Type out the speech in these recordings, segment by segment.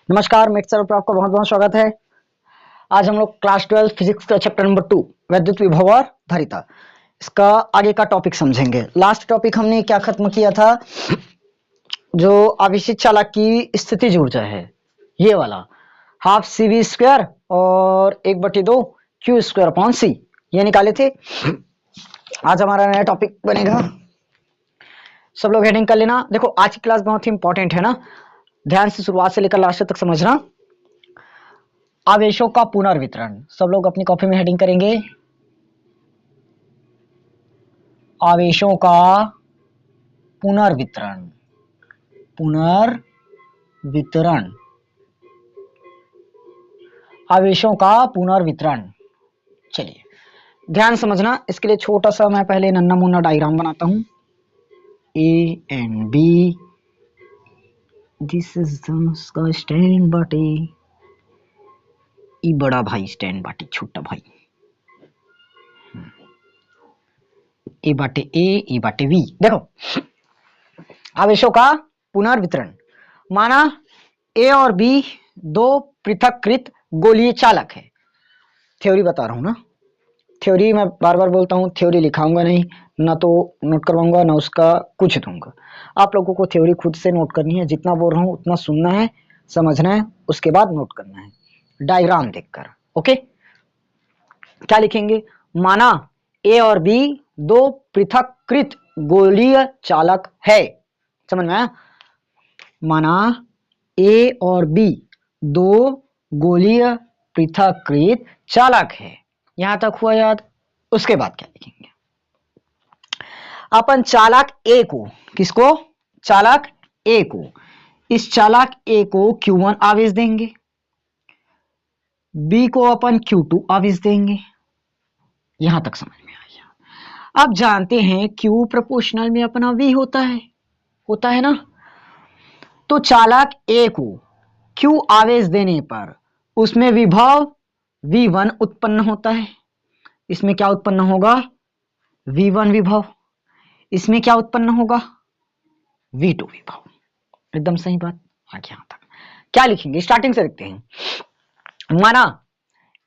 नमस्कार मित्र सर पर आपका बहुत बहुत स्वागत है। आज हम लोग क्लास 12 फिजिक्स का चैप्टर नंबर 2 वैद्युत विभव और धारिता इसका आगे का टॉपिक समझेंगे। लास्ट टॉपिक हमने क्या खत्म किया था, जो आवेशित चालक की स्थितिज ऊर्जा है ये वाला हाफ सी वी स्क्वायर और 1/2 क्यू स्क्वायर अपॉन सी, ये निकाले थे। आज हमारा नया टॉपिक बनेगा, सब लोग हेडिंग कर लेना। देखो आज की क्लास बहुत ही इंपॉर्टेंट है ना, ध्यान से शुरुआत से लेकर लास्ट तक समझना। आवेशों का पुनर्वितरण, सब लोग अपनी कॉपी में हेडिंग करेंगे आवेशों का पुनर्वितरण। पुनर्वितरण, आवेशों का पुनर्वितरण। चलिए ध्यान समझना, इसके लिए छोटा सा मैं पहले नन्ना मुन्ना डायग्राम बनाता हूं। A and B, this is का स्टैंड बाटे, ई बड़ा भाई स्टैंड बाटे छोटा भाई, ए बाटे ए बाटे वी। देखो आवेशों का पुनर्वितरण, माना ए और बी दो पृथककृत गोलीय चालक है। थ्योरी बता रहा हूं ना, थ्योरी मैं बार बार बोलता हूं, थ्योरी लिखाऊंगा नहीं, ना तो नोट करवाऊंगा ना उसका कुछ दूंगा। आप लोगों को थ्योरी खुद से नोट करनी है, जितना बोल रहा हूं उतना सुनना है, समझना है, उसके बाद नोट करना है डायग्राम देखकर। ओके, क्या लिखेंगे, माना ए और बी दो पृथककृत गोलीय चालक है। समझ में आया? माना ए और बी दो गोलीय पृथककृत चालक है, यहां तक हुआ याद। उसके बाद क्या लिखेंगे, अपन चालक ए को, किसको, चालक ए को, इस चालक ए को Q1 आवेश देंगे, बी को अपन Q2 आवेश देंगे। यहां तक समझ में आया। अब जानते हैं Q प्रोपोर्शनल में अपना V होता है ना, तो चालक ए को Q आवेश देने पर उसमें विभव V1 उत्पन्न होता है। इसमें क्या उत्पन्न होगा, V1 विभव। इसमें क्या उत्पन्न होगा, V2 विभव। एकदम सही बात। आगे यहां तक क्या लिखेंगे, स्टार्टिंग से देखते हैं। माना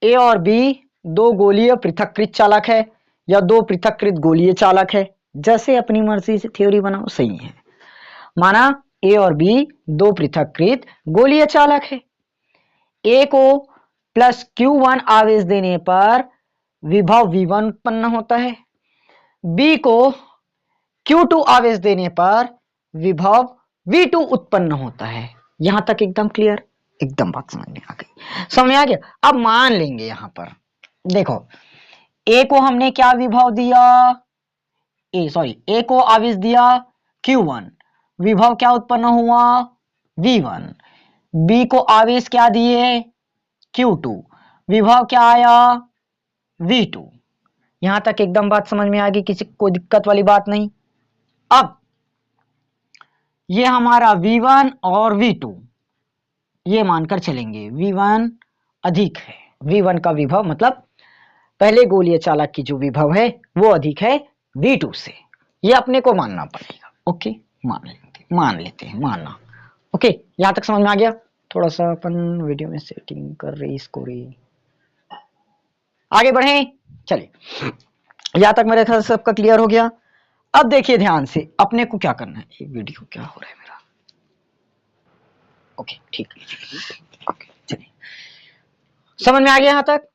ए और बी दो गोलीय पृथककृत चालक है या दो पृथककृत गोलीय चालक है, जैसे अपनी मर्जी से थ्योरी बनाओ, सही है। माना ए और बी दो पृथककृत गोलीय चालक है, ए को प्लस Q1 आवेश देने पर विभव V1 उत्पन्न होता है, बी को Q2 आवेश देने पर विभव V2 उत्पन्न होता है। यहां तक एकदम क्लियर, एकदम बात समझ में आ गई, समझ में आ गया। अब मान लेंगे यहां पर, देखो ए को हमने क्या विभव दिया, ए को आवेश दिया Q1, विभव क्या उत्पन्न हुआ, V1। बी को आवेश क्या दिए, Q2, विभव क्या आया, V2। यहां तक एकदम बात समझ में आ गई, किसी कोई दिक्कत वाली बात नहीं। अब ये हमारा V1 और V2 ये मानकर चलेंगे, V1 अधिक है, V1 का विभव मतलब पहले गोलीय चालक की जो विभव है वो अधिक है V2 से, ये अपने को मानना पड़ेगा। ओके, मान लेते हैं मानना। ओके, यहां तक समझ में आ गया। थोड़ा सा अपन वीडियो में सेटिंग कर रही इसको रे, आगे बढ़े। चलिए यहां तक मेरे ख्याल से सबका क्लियर हो गया। अब देखिए ध्यान से, अपने को क्या करना है, ये वीडियो क्या हो रहा है मेरा, ओके ठीक है, ओके चलिए समझ में आ गया। यहां तक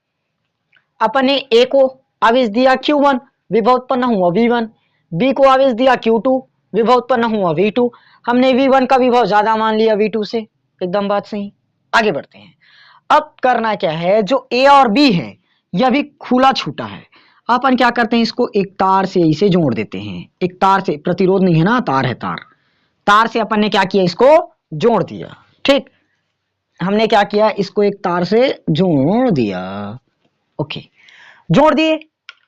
अपन ने ए को आवेश दिया Q1, विभव उत्पन्न हुआ V1, बी को आवेश दिया Q2, विभव उत्पन्न हुआ V2। हमने V1 का विभव ज्यादा मान लिया V2 से, एकदम बात सही। आगे बढ़ते हैं। अब करना क्या है, जो ए और बी है यह भी खुला छूटा है, अपन क्या करते हैं, इसको एक तार से इसे जोड़ देते हैं। एक तार से, प्रतिरोध नहीं है ना, तार है, तार से अपन ने क्या किया, इसको जोड़ दिया। ठीक, हमने क्या किया, इसको एक तार से जोड़ दिया। ओके, जोड़ दिए,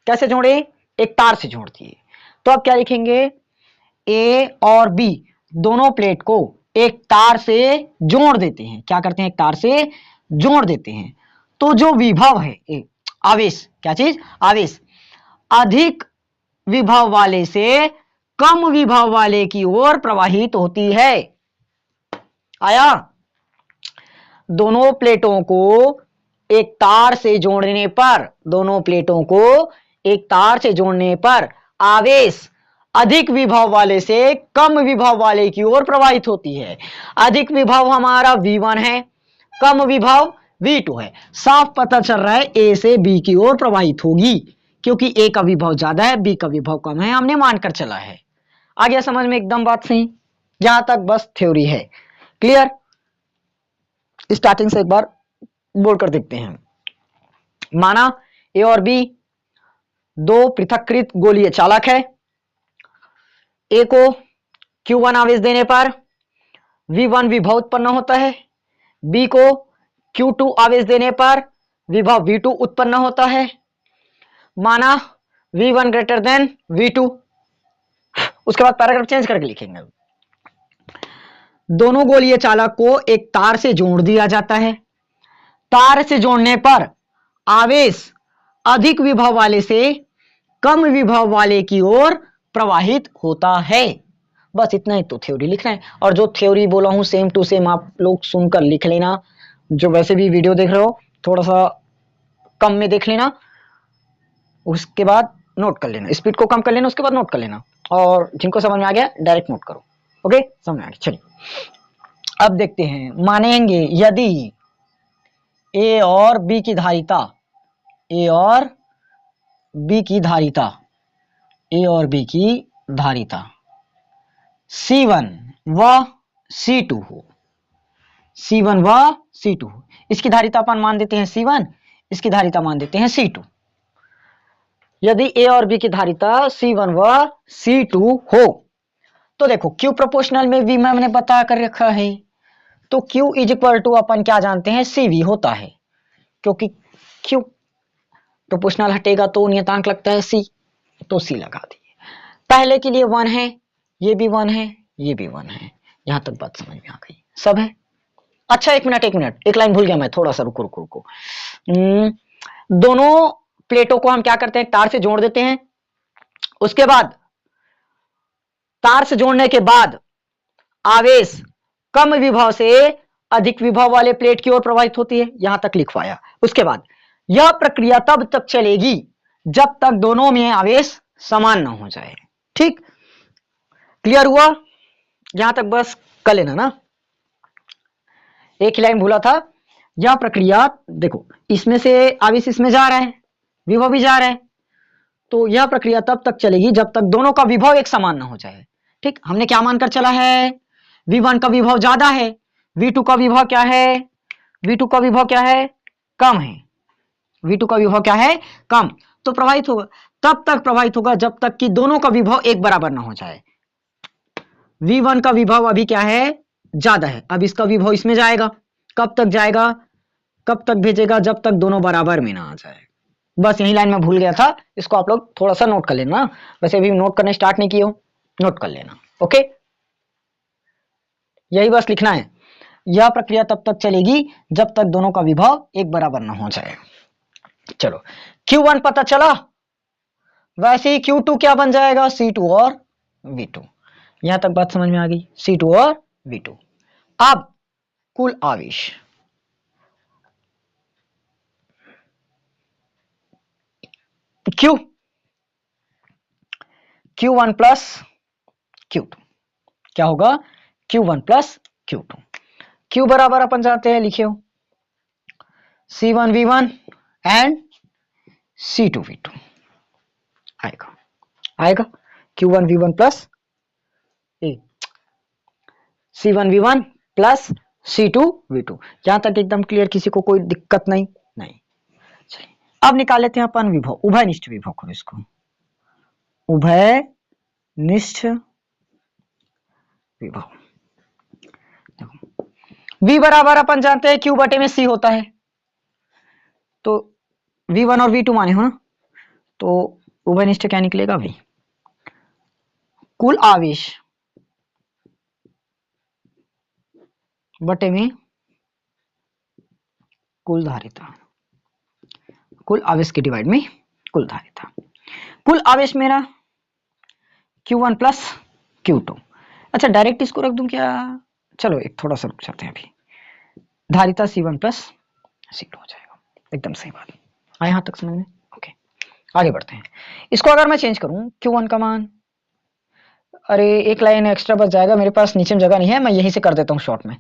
कैसे जोड़े, एक तार से जोड़ दिए। तो अब क्या लिखेंगे, ए और बी दोनों प्लेट को एक तार से जोड़ देते हैं। क्या करते हैं, एक तार से जोड़ देते हैं। तो जो विभव है, आवेश, क्या चीज, आवेश, अधिक विभव वाले से कम विभव वाले की ओर प्रवाहित होती है। आया, दोनों प्लेटों को एक तार से जोड़ने पर, दोनों प्लेटों को एक तार से जोड़ने पर आवेश अधिक विभव वाले से कम विभव वाले की ओर प्रवाहित होती है। अधिक विभव हमारा V1 है, कम विभव V2 है। साफ पता चल रहा है A से B की ओर प्रवाहित होगी, क्योंकि A का विभव ज्यादा है, B का विभव कम है, हमने मानकर चला है। आ गया समझ में एकदम बात सही? जहां तक बस थ्योरी है। क्लियर? स्टार्टिंग से एक बार बोलकर देखते हैं। माना ए और बी दो पृथक्कृत गोलीय चालक है। ए को Q1 आवेश देने पर V1 विभव उत्पन्न होता है, बी को Q2 आवेश देने पर विभव V2 उत्पन्न होता है। माना V1 ग्रेटर देन V2। उसके बाद पैराग्राफ चेंज करके लिखेंगे। दोनों गोलीय चालक को एक तार से जोड़ दिया जाता है। तार से जोड़ने पर आवेश अधिक विभव वाले से कम विभव वाले की ओर प्रवाहित होता है। बस इतना ही तो थ्योरी लिखना है। और जो थ्योरी बोला हूं सेम टू सेम आप लोग सुनकर लिख लेना। जो वैसे भी वीडियो देख रहे हो थोड़ा सा कम में देख लेना, उसके बाद नोट कर लेना, स्पीड को कम कर लेना, उसके बाद नोट कर लेना। और जिनको समझ में आ गया डायरेक्ट नोट करो। ओके, समझ में आ गया। चलिए अब देखते हैं। मानेंगे यदि ए और बी की धारिता, ए और बी की धारिता, ए और बी की धारिता C1 व C2 हो, C1 व C2 हो। इसकी धारिता अपन मान देते हैं C1, इसकी धारिता मान देते हैं C2। यदि ए और बी की धारिता C1 व C2 हो तो देखो Q प्रोपोर्शनल में V मैंने बता कर रखा है, तो Q इज इक्वल टू अपन क्या जानते हैं CV होता है, क्योंकि Q प्रोपोर्शनल हटेगा तो नियतांक लगता है C, तो C लगा दिए। पहले के लिए 1 है, ये भी 1 है, ये भी 1 है। यहां तक बात समझ में आ गई? सब है। अच्छा एक मिनट, एक लाइन भूल गया मैं, थोड़ा सा रुको। दोनों प्लेटों को हम क्या करते हैं, तार से जोड़ देते हैं। उसके बाद तार से जोड़ने के बाद आवेश कम विभव से अधिक विभव वाले प्लेट की ओर प्रवाहित होती है। यहां तक लिखवाया। उसके बाद यह प्रक्रिया तब तक चलेगी जब तक दोनों में आवेश समान न हो जाए। ठीक, क्लियर हुआ? यहां तक बस कर लेना ना। एक ही लाइन भूला था। यह प्रक्रिया देखो, इसमें से आवेश इसमें जा रहा है, विभव भी जा रहा है, तो यह प्रक्रिया तब तक चलेगी जब तक दोनों का विभव एक समान न हो जाए। ठीक, हमने क्या मानकर चला है? V1 का विभव ज्यादा है, V2 का विभव क्या है? V2 का विभव क्या है? कम है। V2 का विभव क्या है? कम। तो प्रवाहित होगा, तब तक प्रवाहित होगा जब तक कि दोनों का विभव एक बराबर ना हो जाए। V1 का विभव अभी क्या है? ज्यादा है। अब इसका विभव इसमें जाएगा, कब तक जाएगा? कब तक भेजेगा? जब तक दोनों बराबर में ना आ जाए। बस यही लाइन में भूल गया था, इसको आप लोग थोड़ा सा नोट कर लेना। वैसे अभी नोट करने स्टार्ट नहीं किए हो, नोट कर लेना। ओके, यही बस लिखना है। यह प्रक्रिया तब तक चलेगी जब तक दोनों का विभव एक बराबर ना हो जाए। चलो Q1 पता चला, वैसे ही Q2 क्या बन जाएगा? C2 और V2। यहां तक बात समझ में आ गई? C2 और V2। अब कुल आवेश, Q1 प्लस Q2 क्या होगा? Q1 plus Q2। Q बराबर अपन जानते हैं, लिखे हो C1 V1 and C2 V2। आएगा Q1 V1 plus C1 V1 plus C2 V2। यहां तक एकदम क्लियर, किसी को कोई दिक्कत नहीं? चलिए अब निकाल लेते हैं अपन विभव, उभयनिष्ठ विभव करो इसको, उभयनिष्ठ विभव। V बराबर अपन जानते हैं Q बटे में C होता है, तो V1 और V2 माने हो ना, तो उभयनिष्ठ क्या निकलेगा भाई? कुल आवेश बटे में कुल धारिता, कुल आवेश के डिवाइड में कुल धारिता। कुल आवेश मेरा Q1 प्लस Q2। अच्छा डायरेक्ट इसको रख दूं क्या? चलो एक थोड़ा सा रुक जाते हैं अभी। धारिता C1 प्लस C2 हो जाएगा। एकदम सही बात आया यहां तक समझ में? ओके आगे बढ़ते हैं। इसको अगर मैं चेंज करूं Q1 का मान, अरे एक लाइन एक्स्ट्रा बच जाएगा मेरे पास, नीचे में जगह नहीं है, मैं यहीं से कर देता हूं शॉर्ट में।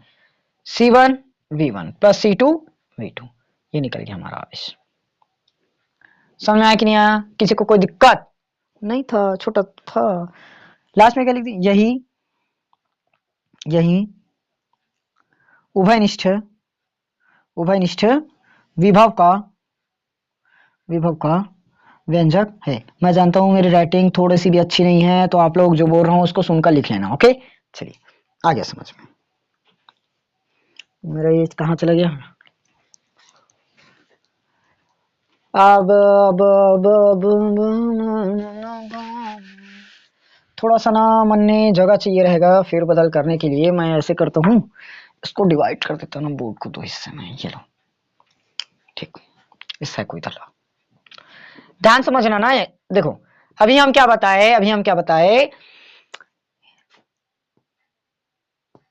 C1 V1 plus C2 V2, ये निकल गया हमारा आवेश। समझ में आया कि नहीं आया? किसी को कोई दिक्कत नहीं था? छोटा था। लास्ट में क्या लिख दी? यही उभयनिष्ठ विभव का व्यंजक है। मैं जानता हूं मेरी राइटिंग थोड़ी सी भी अच्छी नहीं है, तो आप लोग जो बोल रहा हूं उसको सुनकर लिख लेना। ओके चलिए आ गया समझ में। मेरा ये कहाँ चला गया? अब थोड़ा सा ना मन में जगह चाहिए रहेगा फेर बदल करने के लिए। मैं ऐसे करता हूँ, इसको डिवाइड कर देता हूँ ना बोर्ड को दो हिस्से में। ये लो ठीक, इससे कोई तला ध्यान समझना ना। देखो अभी हम क्या बताए,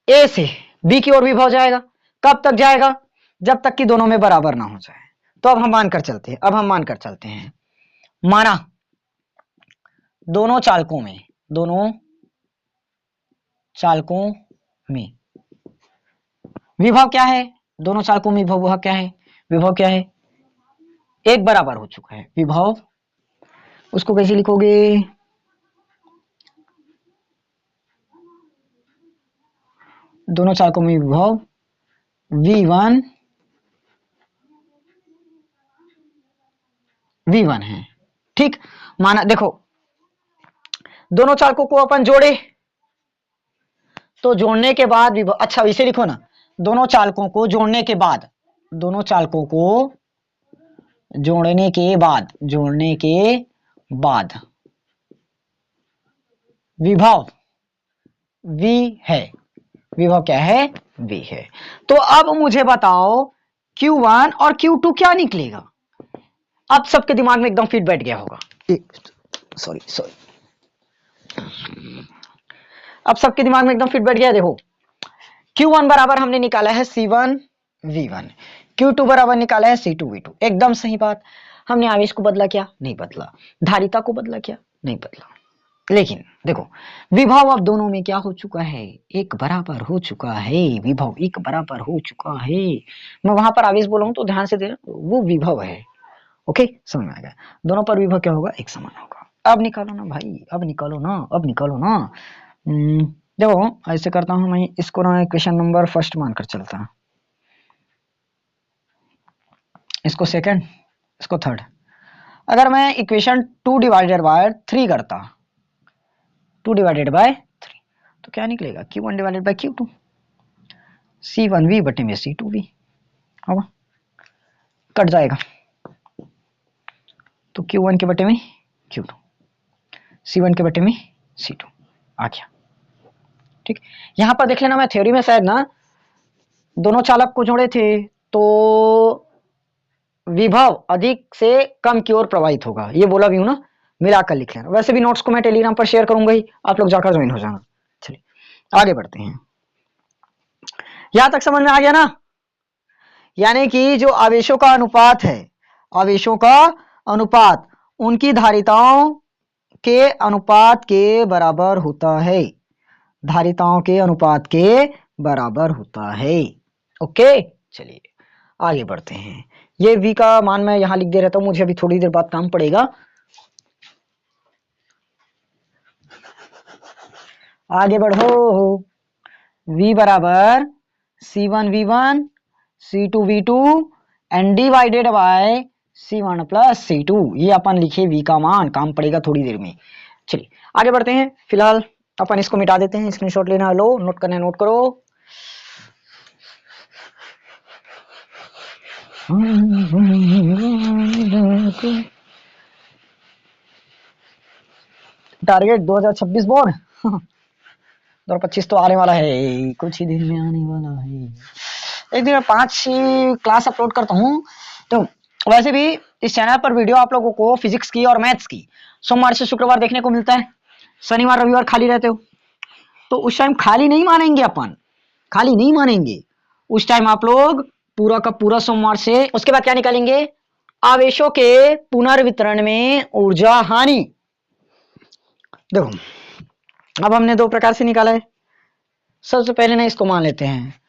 ए से बी की ओर विभव जाएगा। कब तक जाएगा? जब तक कि दोनों में बराबर ना हो जाए। तो अब हम मानकर चलते हैं, माना दोनों चालकों में विभव क्या है? दोनों चालकों में विभव क्या है? एक बराबर हो चुका है विभव। उसको कैसे लिखोगे? दोनों चालकों में विभव V1 है। ठीक, माना देखो दोनों चालकों को अपन जोड़े, तो जोड़ने के बाद विभव, अच्छा इसे लिखो ना, दोनों चालकों को जोड़ने के बाद विभव V है। विभव क्या है? V है। तो अब मुझे बताओ Q1 और Q2 क्या निकलेगा? अब सबके दिमाग में एकदम फिट बैठ गया होगा। सॉरी अब सबके दिमाग में एकदम फिट बैठ गया। देखो Q1 बराबर हमने निकाला है C1 V1, Q2 बराबर निकाला है C2 V2। एकदम सही बात। हमने आवेश को बदला क्या? नहीं बदला। धारिता को बदला क्या? नहीं बदला। लेकिन देखो विभव अब दोनों में क्या हो चुका है? एक बराबर हो चुका है। विभव एक बराबर हो चुका है। मैं वहां पर आवेश बोला हूं तो ध्यान से देना, वो विभव है। ओके समझ में आ गया? दोनों पर विभव क्या होगा? एक समान होगा। अब निकालो ना भाई, अब निकालो ना। देखो ऐसे करता हूं मैं, इसको ना इक्वेशन नंबर फर्स्ट मानकर चलता हूं, इसको सेकंड, इसको थर्ड। अगर मैं इक्वेशन 2 डिवाइडेड बाय 3 करता, 2 डिवाइडेड बाय 3, तो क्या निकलेगा? Q1 divided by Q2, C1V बटे में C2V होगा, कट जाएगा। तो Q1 के बटे में Q2, C1 के बटे में C2 आ गया। ठीक, यहां पर देख लेना, मैं थ्योरी में शायद ना दोनों चालक को जोड़े थे, तो विभव अधिक से कम की ओर प्रवाहित होगा, ये बोला भी हूं ना, मिलाकर लिख लेना। वैसे भी नोट्स को मैं टेलीग्राम पर शेयर करूंगा ही, आप लोग जाकर ज्वाइन हो जाना। चलिए आगे बढ़ते हैं। यहां तक समझ में आ गया ना? यानी कि जो आवेशों का अनुपात है, आवेशों का अनुपात उनकी धारिताओं के अनुपात के बराबर होता है। धारिताओं के अनुपात के बराबर होता है। ओके चलिए आगे बढ़ते हैं। ये V का मान मैं यहां लिख दे रहता हूं, मुझे अभी थोड़ी देर बाद काम पड़ेगा। आगे बढ़ो। V बराबर C1 V1 C2 V2 and divided by C1 plus C2। ये अपन लिखे V का मान, काम पड़ेगा थोड़ी देर में। चलिए आगे बढ़ते हैं। फिलहाल अपन इसको मिटा देते हैं। स्क्रीनशॉट लेना, लो नोट करना, नोट करो। टारगेट 2026 बोर्ड 2025 तो आने वाला है, कुछ ही दिन में आने वाला है। एक दिन में 5 क्लास अपलोड करता हूँ। तो वैसे भी इस चैनल पर वीडियो आप लोगों को फिजिक्स की और मैथ्स की सोमवार से शुक्रवार देखने को मिलता है। शनिवार रविवार खाली रहते हो, तो उस टाइम खाली नहीं मानेंगे अपन, खाली नहीं मानेंगे। उस टाइम आप लोग पूरा का पूरा सोमवार से उसके बाद क्या निकालेंगे, आवेशों के पुनर्वितरण में ऊर्जा हानि। देखो अब हमने दो प्रकार से निकाला है। सबसे पहले ना इसको मान लेते हैं।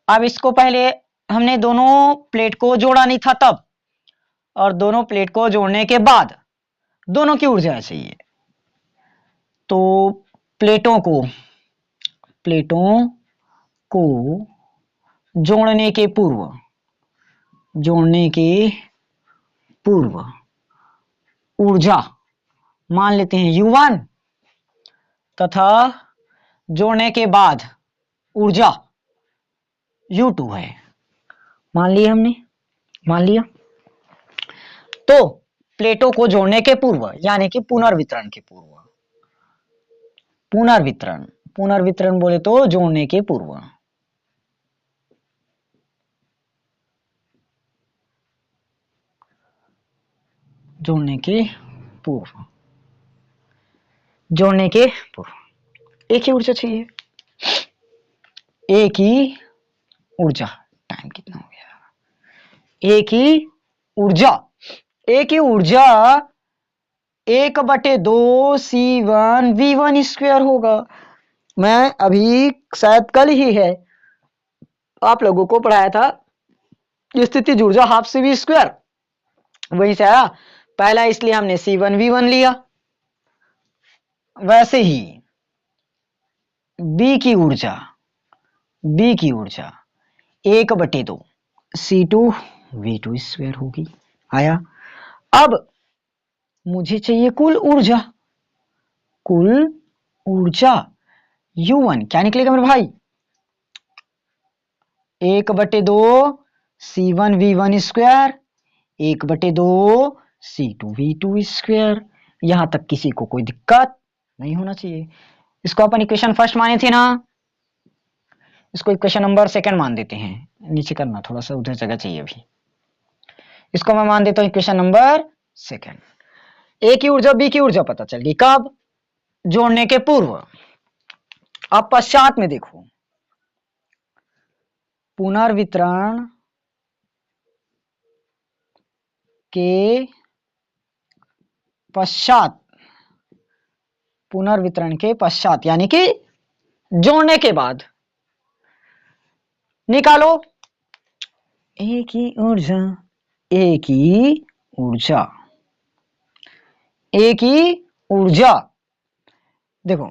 अब इसको पहले हमने दोनों प्लेट को जोड़ा नहीं था तब, और दोनों प्लेट को जोड़ने के बाद दोनों की ऊर्जा चाहिए। तो प्लेटों को जोड़ने के पूर्व ऊर्जा मान लेते हैं U1 तथा जोड़ने के बाद ऊर्जा U2 है। मान लिया। तो प्लेटों को जोड़ने के पूर्व यानी कि पुनर्वितरण के पूर्व, पुनर्वितरण बोले तो जोड़ने के पूर्व, एक ही ऊर्जा चाहिए, एक ही ऊर्जा। टाइम कितना हो गया, एक ही ऊर्जा 1/2 C1 V1 स्क्वायर होगा। मैं अभी शायद कल ही है आप लोगों को पढ़ाया था स्थितिज ऊर्जा हाफ CV स्क्वायर, वहीं से आया पहला, इसलिए हमने C1 V1 लिया। वैसे ही B की ऊर्जा 1/2 C2 V2 स्क्वायर होगी। आया। अब मुझे चाहिए कुल ऊर्जा U1 क्या निकलेगा मेरे भाई, 1/2 C1 V1 square 1/2 C2 V2 square. यहां तक किसी को कोई दिक्कत नहीं होना चाहिए। इसको अपन इक्वेशन फर्स्ट माने थे ना, इसको इक्वेशन नंबर सेकंड मान देते हैं। नीचे करना थोड़ा सा, उधर जगह चाहिए अभी। इसको मैं मान देता हूं इक्वेशन नंबर सेकंड। ए की ऊर्जा बी की ऊर्जा पता चल गई कब, जोड़ने के पूर्व। अब पश्चात में देखो, पुनर्वितरण के पश्चात यानी कि जोड़ने के बाद निकालो एक ही ऊर्जा। देखो,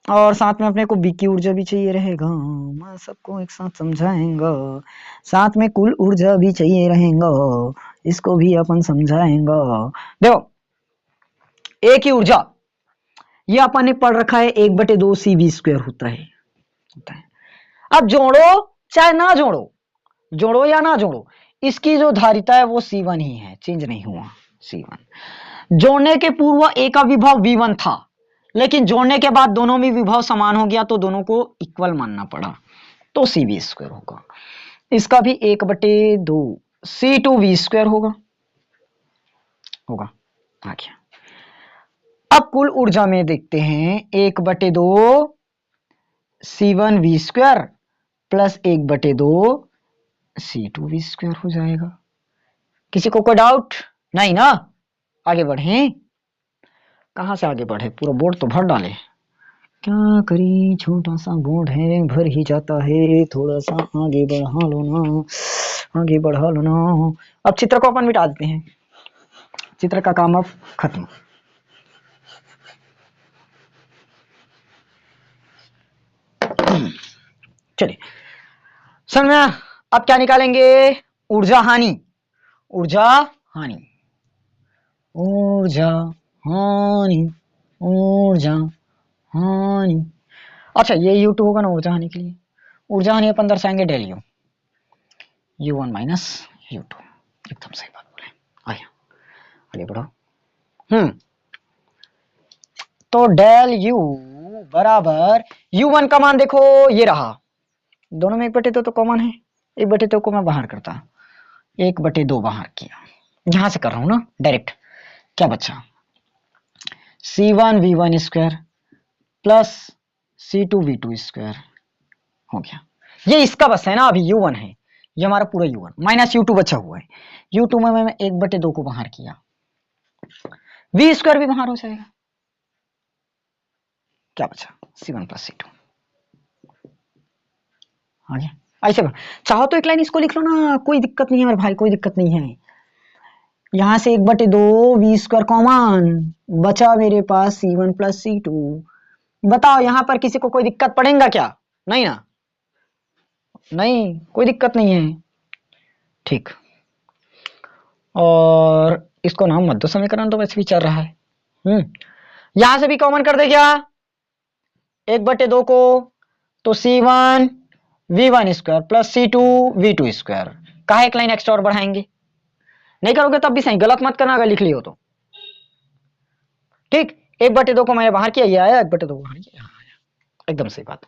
और साथ में अपने को बी की ऊर्जा भी चाहिए रहेगा। मैं सबको एक साथ समझाएंगा, साथ में कुल ऊर्जा भी चाहिए रहेगा, इसको भी अपन समझाएंगा। देखो एक ही ऊर्जा, ये अपन ने पढ़ रखा है 1/2 CV स्क्वायर होता है। अब जोड़ो चाहे ना जोड़ो या ना जोड़ो, इसकी जो धारिता है वो C1 ही है, चेंज नहीं हुआ C1। जोड़ने के पूर्व ए का विभव V1 था, लेकिन जोड़ने के बाद दोनों में विभव समान हो गया तो दोनों को इक्वल मानना पड़ा, तो CV स्क्वायर होगा। इसका भी 1/2 C2 V स्क्वायर होगा। आ गया। अब कुल ऊर्जा में देखते हैं, 1/2 C1 V square plus 1/2 C2 V square हो जाएगा। किसी को कोई डाउट नहीं ना? आगे बढ़े। कहां से आगे बढ़े, पूरा बोर्ड तो भर डाले। क्या करी, छोटा सा बोर्ड है, भर ही जाता है, थोड़ा सा आगे बढ़ा लो ना। अब चित्र को अपन मिटा देते हैं, चित्र का काम अब खत्म। चलिए समझ में। अब क्या निकालेंगे, ऊर्जा हानि। अच्छा ये U2 होगा ना ऊर्जा हानि के लिए। ऊर्जा हानि अपन दर्शाएंगे डेल U1 माइनस U2। एकदम सही बात बोले। आया, आगे बढ़ो। तो डेल U बराबर U1 का मान देखो ये रहा, दोनों में 1/2 तो कॉमन है, 1/2 को मैं बाहर करता, 1/2 बाहर किया, यहां से कर रहा हूं ना डायरेक्ट। क्या बचा, C1 V1 square plus C2 V2 square हो गया। ये इसका बस है ना, अभी u1 है, ये हमारा पूरा u1 माइनस u2 बचा हुआ है। u2 में मैं 1/2 को बाहर किया, v स्क्वायर भी बाहर हो जाएगा, क्या बचा c1 प्लस c2। आगे ऐसे चाहो तो एक लाइन इसको लिख लो ना, कोई दिक्कत नहीं है मेरे भाई, कोई दिक्कत नहीं है। यहां से 1/2 वी स्क्वायर कॉमन बचा मेरे पास c1 प्लस c2। बताओ यहां पर किसी को कोई दिक्कत पड़ेगा क्या? नहीं ना, नहीं कोई दिक्कत नहीं है, ठीक। और इसको ना मध्य समीकरण तो वैसे भी चल रहा है। यहां से भी कॉमन कर दे क्या 1/2 को, तो c1 v1 square plus c2 v2 square, कहा एक लाइन एक्स्ट्रा और बढ़ाएंगे। नहीं करोगे तब भी सही, गलत मत करना अगर लिख लियो तो, ठीक। 1/2 को मैंने बाहर किया, ये आया 1/2 बाहर किया, एकदम सही बात।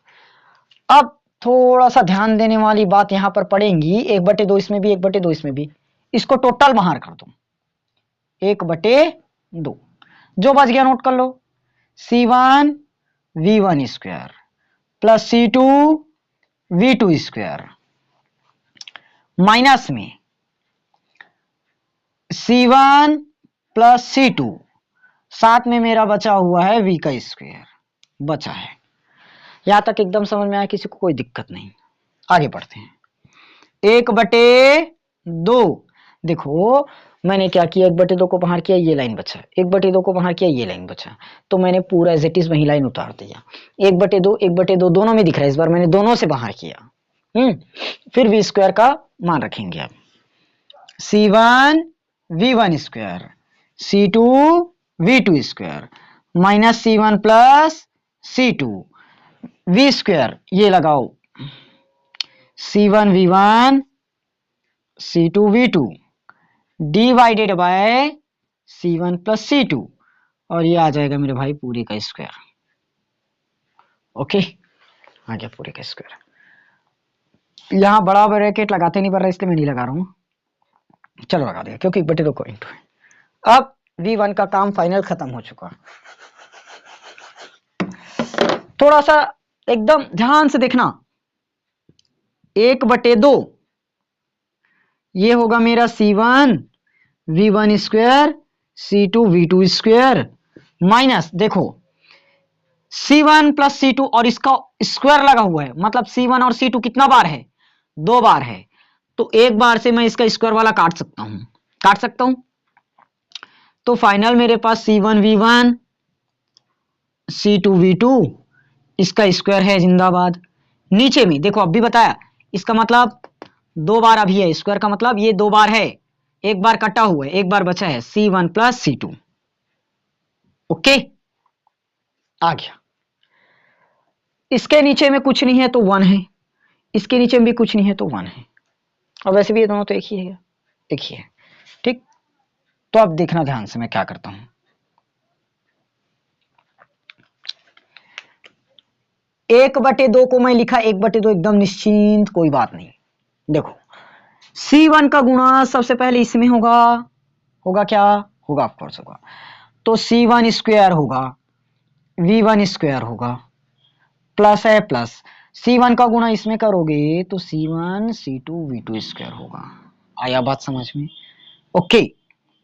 अब थोड़ा सा ध्यान देने वाली बात यहां पर पड़ेगी, 1/2 इसमें भी 1/2 इसमें भी, इसको टोटल बाहर कर दो 1/2, जो बच गया नोट कर लो, c1 v1 square plus c2 v2 square minus में c1 प्लस c2, साथ में मेरा बचा हुआ है v का स्क्वायर बचा है। यहां तक एकदम समझ में आया, किसी को कोई दिक्कत नहीं। आगे बढ़ते हैं। 1/2, देखो मैंने क्या किया, 1/2 को बाहर किया, ये लाइन बचा, 1/2 को बाहर किया, ये लाइन बचा, तो मैंने पूरा एज इट इज वही लाइन उतार दिया। 1/2 1/2 दोनों में दिख रहा है, इस बार मैंने दोनों से बाहर किया। फिर वी स्क्वायर का मान रखेंगे आप, c1 v1 square c2 v2 square minus c1 plus c2 v square, ये लगाओ c1 v1 c2 v2 divided by c1 plus c2, और ये आ जाएगा मेरे भाई पूरे का स्क्वायर। ओके, आ गया पूरे का स्क्वायर। यहां बड़ा ब्रैकेट लगाते नहीं पड़ रहा, इसलिए मैं नहीं लगा रहा हूं, चलो लगा देगा क्योंकि 1/2 को इंटू है। अब v1 का काम फाइनल खत्म हो चुका। थोड़ा सा एकदम ध्यान से देखना, 1/2 ये होगा मेरा c1 v1 square c2 v2 square minus, देखो c1 प्लस c2 और इसका स्क्वायर लगा हुआ है, मतलब c1 और c2 कितना बार है, 2 बार है, तो एक बार से मैं इसका स्क्वायर वाला काट सकता हूं। तो फाइनल मेरे पास c1 v1 c2 v2 इसका स्क्वायर है जिंदाबाद। नीचे में देखो अब भी बताया, इसका मतलब 2 बार अभी है, स्क्वायर का मतलब ये 2 बार है, एक बार कटा हुआ है, एक बार बचा है, c1 प्लस c2। ओके, आ गया। इसके नीचे में कुछ नहीं है तो 1 है, इसके नीचे में भी कुछ नहीं है तो 1 है, और वैसे भी ये दोनों तो एक ही है, एक ही है, ठीक। तो अब देखना ध्यान से मैं क्या करता हूं, 1/2 को मैं लिखा 1/2 एकदम निश्चिंत, कोई बात नहीं। देखो c1 का गुणा सबसे पहले इसमें होगा क्या होगा, ऑफकोर्स होगा, तो c1 स्क्वायर होगा v1 स्क्वायर होगा प्लस है प्लस c1 का गुणा इसमें करोगे तो c1 c2 v2 स्क्वायर होगा। आया बात समझ में? ओके,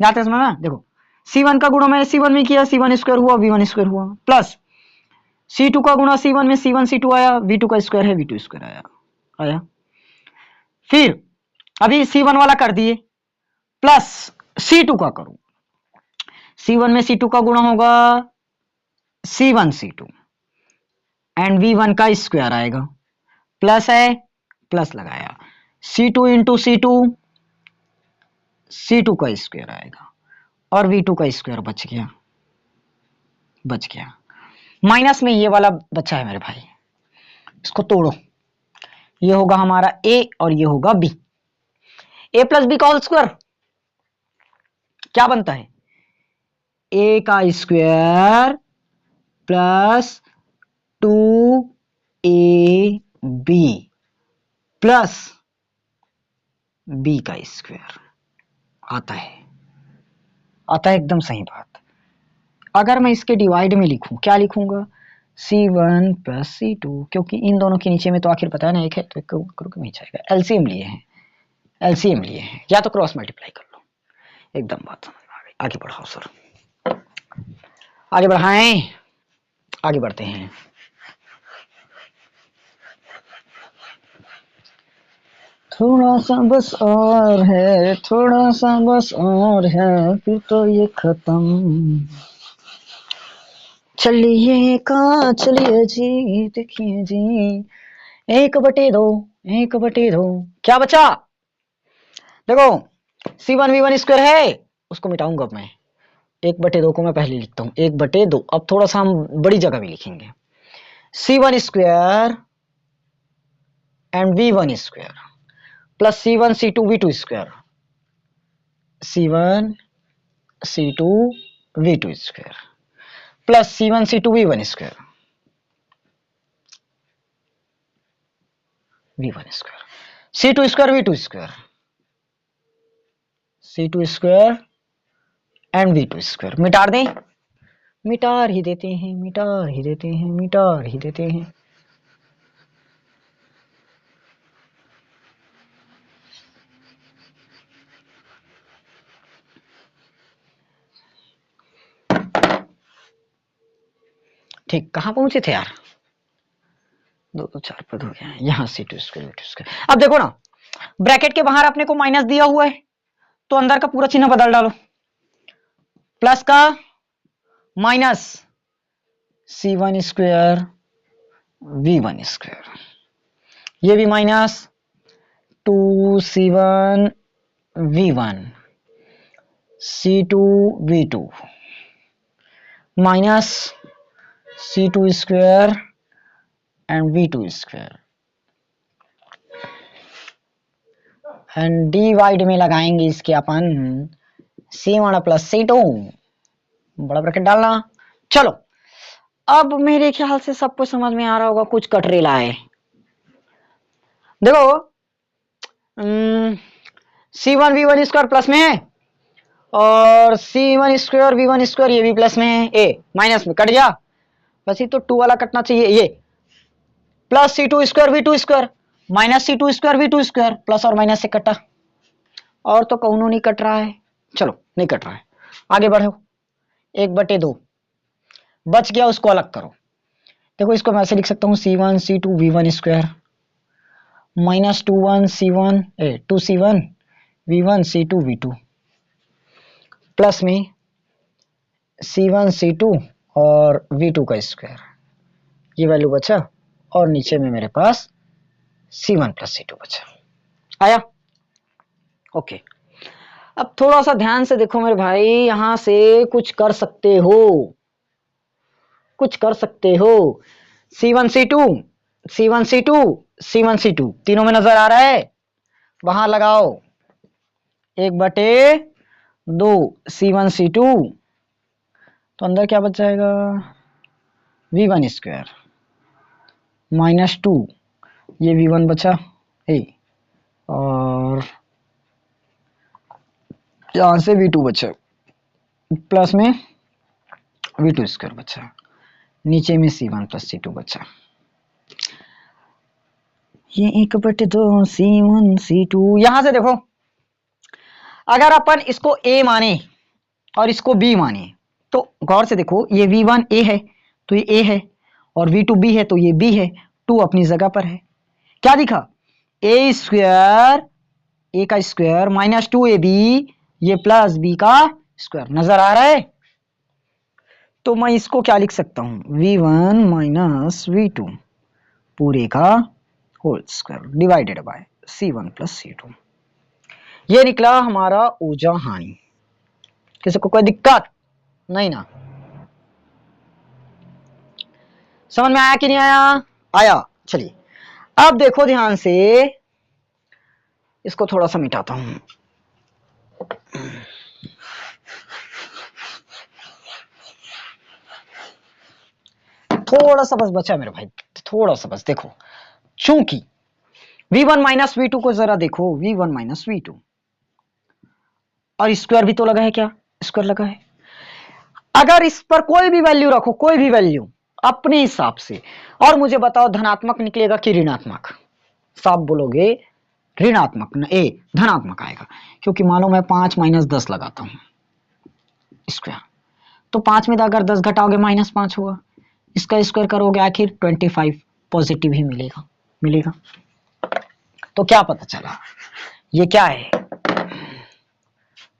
जाते समझ में। देखो c1 का गुणा मैंने c1 में किया, c1 स्क्वायर हुआ v1 स्क्वायर हुआ, प्लस c2 का गुणा c1 में c1 c2 आया, v2 का स्क्वायर है v2 स्क्वायर आया। फिर अभी c1 वाला कर दिए, प्लस c2 का करो, c1 में c2 का गुणा होगा c1 c2 एंड v1 का स्क्वायर आएगा, प्लस है प्लस लगाया, c2 इंटू c2 c2 का स्क्वायर आएगा, और v2 का स्क्वायर बच गया। माइनस में ये वाला बचा है मेरे भाई, इसको तोड़ो, ये होगा हमारा a और ये होगा b, a प्लस बी का होल स्क्वायर क्या बनता है, a का square plus 2ab plus b का स्क्वायर आता है एकदम सही बात। अगर मैं इसके डिवाइड में लिखूं, क्या लिखूंगा, C1 प्लस C2, क्योंकि इन दोनों के नीचे में तो आखिर पता है ना एक है, तो एक करोगे में जाएगा। एलसीएम लिए हैं, एलसीएम लिए हैं, या तो क्रॉस मल्टीप्लाई कर लो। एकदम बात समझ में आ गई। आगे बढ़ाओ सर, आगे बढ़ाएं, आगे बढ़ते हैं। थोड़ा सा बस और है, थोड़ा सा बस और है, फिर तो ये खत्म। चलिए कहाँ चलिए जी, देखिए जी, 1/2, 1/2 क्या बचा? देखो C1V1 स्क्वायर है, उसको मिटाऊंगा अब मैं। 1/2 को मैं पहले लिखता हूँ, 1/2। अब थोड़ा सा हम बड़ी जगह भी लिखेंगे, C1 square and V1 square plus C1 C2 V2 square, C1 C2 V2 square plus C1 C2 V1 square, V1 square, C2 square V2 square, C2 square and V2 square. मिटा दें, मिटार ही देते हैं, मिटार ही देते हैं, मिटार ही देते हैं। ठीक, कहां पहुंचे थे यार? 2 तो 4 पद हो गया है, यहाँ C2 स्क्वायर V2 स्क्वायर। अब देखो ना, ब्रैकेट के बाहर अपने को माइनस दिया हुआ है, तो अंदर का पूरा चिन्ह बदल डालो, प्लस का minus C1 square V1 square, ये भी minus 2C1 V1 C2 V2 minus C2 square and V2 square, and divide में लगाएंगे इसके अपन C1 प्लस C2, बड़ा ब्रैकेट डालना। चलो अब मेरे ख्याल से सबको समझ में आ रहा होगा, कुछ कटरेला है। देखो C1 V1 स्क्वायर प्लस में है, और C1 स्क्वायर V1 स्क्वायर ये भी प्लस में है, ए माइनस में कट गया, बस ये तो 2 वाला कटना चाहिए, ये plus C2 square V2 square minus C2 square V2 square, plus और माइनस से कटा, और तो कौनो नहीं कट रहा है। चलो नहीं कट रहा है, आगे बढ़ो। 1/2 बच गया, उसको अलग करो। देखो इसको मैं ऐसे लिख सकता हूँ, C1 C2 V1 square minus 2C1 V1 C2 V2 plus में C1 C2 और V2 का स्क्वायर, ये वैल्यू बचा, और नीचे में मेरे पास C1 प्लस C2 बचा। आया? ओके। अब थोड़ा सा ध्यान से देखो मेरे भाई, यहां से कुछ कर सकते हो, कुछ कर सकते हो। C1 C2 C1 C2 C1 C2 तीनों में नजर आ रहा है, वहां लगाओ 1/2 C1 C2, तो अंदर क्या बच जाएगा, V1 स्क्वायर माइनस 2, ये V1 बचा ए, और यहां से V2 बचा, प्लस में V2 स्क्वायर बचा, नीचे में C1 प्लस C2 बचा। ये 1/2 C1 C2। यहां से देखो, अगर अपन इसको A माने और इसको B माने, तो गौर से देखो, ये V1 A है तो ये A है, और V2 B है तो ये B है, 2 अपनी जगह पर है। क्या दिखा, A स्क्वायर, A का स्क्वायर माइनस 2AB, ये प्लस B का स्क्वायर, नजर आ रहा है? तो मैं इसको क्या लिख सकता हूं, V1 माइनस V2 पूरे का whole square divided by C1 plus C2। ये निकला हमारा ऊर्जा हानि। किसी को कोई दिक्कत नहीं ना? समझ में आया कि नहीं आया? आया। चलिए अब देखो ध्यान से, इसको थोड़ा सा मिटाता हूं। थोड़ा सा बस बचा मेरे भाई, थोड़ा सा बस। देखो चूंकि V1 माइनस V2 को जरा देखो, V1 माइनस V2, और स्क्वायर भी तो लगा है, क्या स्क्वायर लगा है। अगर इस पर कोई भी वैल्यू रखो, कोई भी वैल्यू, अपने हिसाब से। और मुझे बताओ धनात्मक निकलेगा कि ऋणात्मक? सब बोलोगे ऋणात्मक, धनात्मक आएगा, क्योंकि मान लो मैं 5 माइनस 10 लगाता हूं स्क्वायर, तो 5 में अगर 10 घटाओगे -5 होगा, इसका स्क्वायर करोगे आखिर 25 पॉजिटिव ही मिलेगा। तो क्या पता चला, ये क्या है?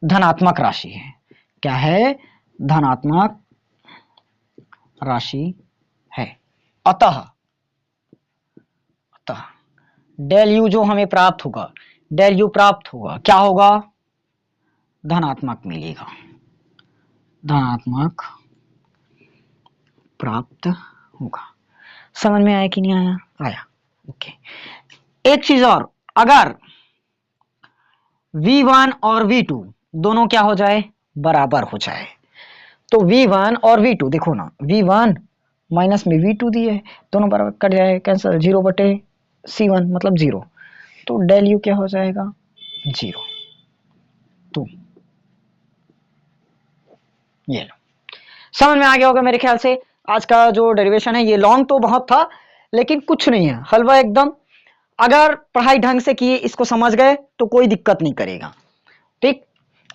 धनात्मक राशि है। क्या है? धनात्मक राशि है। अतः डेल यू जो हमें प्राप्त होगा, क्या होगा? धनात्मक मिलेगा, धनात्मक प्राप्त होगा। समझ में आया कि नहीं आया? आया। ओके। एक चीज और, अगर V1 और V2 दोनों क्या हो जाए? बराबर हो जाए, तो V1 और V2 देखो ना, V1 माइनस में V2 दिए है, दोनों बराबर कट जाए, कैंसिल, 0/C1 मतलब 0, तो डेल यू क्या हो जाएगा? 0। तो ये लो, समझ में आ गया होगा मेरे ख्याल से। आज का जो डेरिवेशन है ये लॉन्ग तो बहुत था, लेकिन कुछ नहीं है, हलवा एकदम। अगर पढ़ाई ढंग से किए, इसको समझ गए तो कोई दिक्कत नहीं करेगा। ठीक,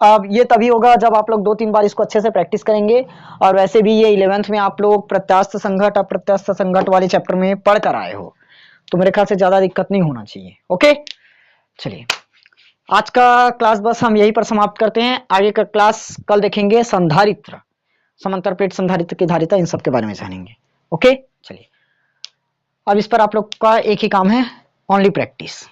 अब ये तभी होगा जब आप लोग 2-3 बार इसको अच्छे से प्रैक्टिस करेंगे। और वैसे भी ये 11th में आप लोग प्रत्यास्थ संघट, अप्रत्यास्थ संघट वाले चैप्टर में पढ़ कर आए हो, तो मेरे ख्याल से ज्यादा दिक्कत नहीं होना चाहिए। ओके, चलिए आज का क्लास बस हम यहीं पर समाप्त करते हैं। आगे का क्लास कल देखेंगे, संधारित्र, समांतर प्लेट संधारित्र की धारिता, इन सब के बारे में जानेंगे। ओके, चलिए अब इस पर आप लोग का एक ही काम है, ओनली प्रैक्टिस।